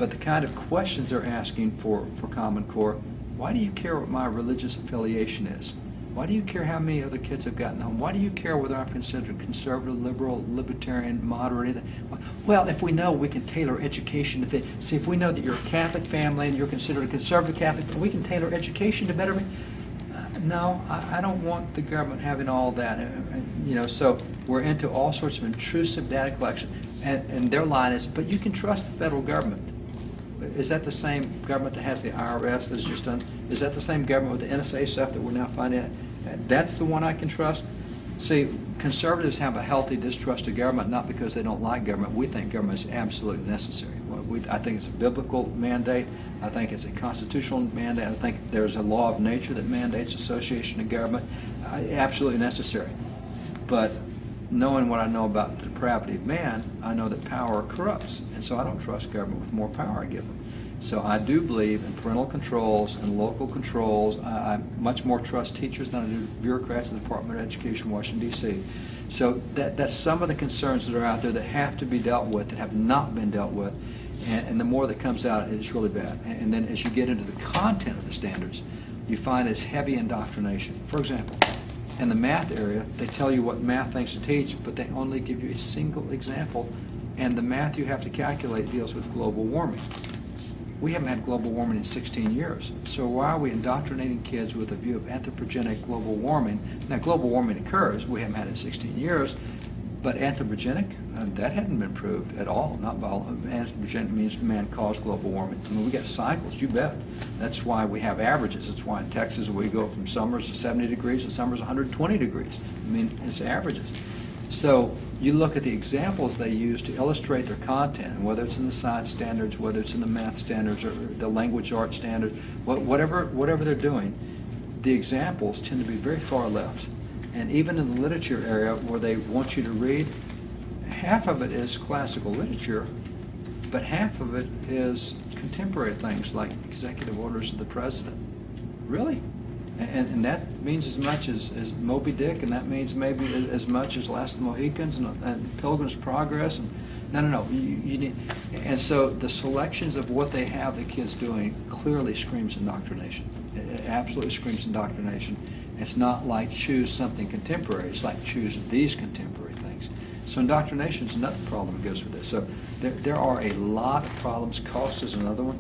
But the kind of questions they're asking for Common Core, why do you care what my religious affiliation is? Why do you care how many other kids I've gotten home? Why do you care whether I'm considered conservative, liberal, libertarian, moderate? Well, if we know, we can tailor education to fit. See, if we know that you're a Catholic family and you're considered a conservative Catholic, we can tailor education to better. No, I don't want the government having all that. So we're into all sorts of intrusive data collection. And their line is, but you can trust the federal government. Is that the same government that has the IRS that has just done? Is that the same government with the NSA stuff that we're now finding out? That's the one I can trust? See, conservatives have a healthy distrust of government, not because they don't like government. We think government is absolutely necessary. I think it's a biblical mandate. I think it's a constitutional mandate. I think there's a law of nature that mandates association of government. Absolutely necessary. But knowing what I know about the depravity of man, I know that power corrupts. And so I don't trust government with more power I give them. So I do believe in parental controls and local controls. I much more trust teachers than I do bureaucrats in the Department of Education, Washington, D.C. So that's some of the concerns that are out there that have to be dealt with, that have not been dealt with. And the more that comes out, it's really bad. And then as you get into the content of the standards, you find it's heavy indoctrination. For example, in the math area, they tell you what math things to teach, but they only give you a single example. And the math you have to calculate deals with global warming. We haven't had global warming in 16 years. So why are we indoctrinating kids with a view of anthropogenic global warming? Now, global warming occurs. We haven't had it in 16 years. But anthropogenic, that hadn't been proved at all. Not by anthropogenic means man-caused global warming. I mean, we got cycles, you bet. That's why we have averages. That's why in Texas we go from summers to 70 degrees and summers 120 degrees. I mean, it's averages. So you look at the examples they use to illustrate their content, and whether it's in the science standards, whether it's in the math standards, or the language arts standards, whatever they're doing, the examples tend to be very far left. And even in the literature area where they want you to read, half of it is classical literature, but half of it is contemporary things like executive orders of the president. Really? And that means as much as Moby Dick, and that means maybe as much as Last of the Mohicans and Pilgrim's Progress. And no. You need, and so the selections of what they have the kids doing clearly screams indoctrination. It absolutely screams indoctrination. It's not like choose something contemporary. It's like choose these contemporary things. So indoctrination is another problem that goes with this. So there are a lot of problems. Cost is another one.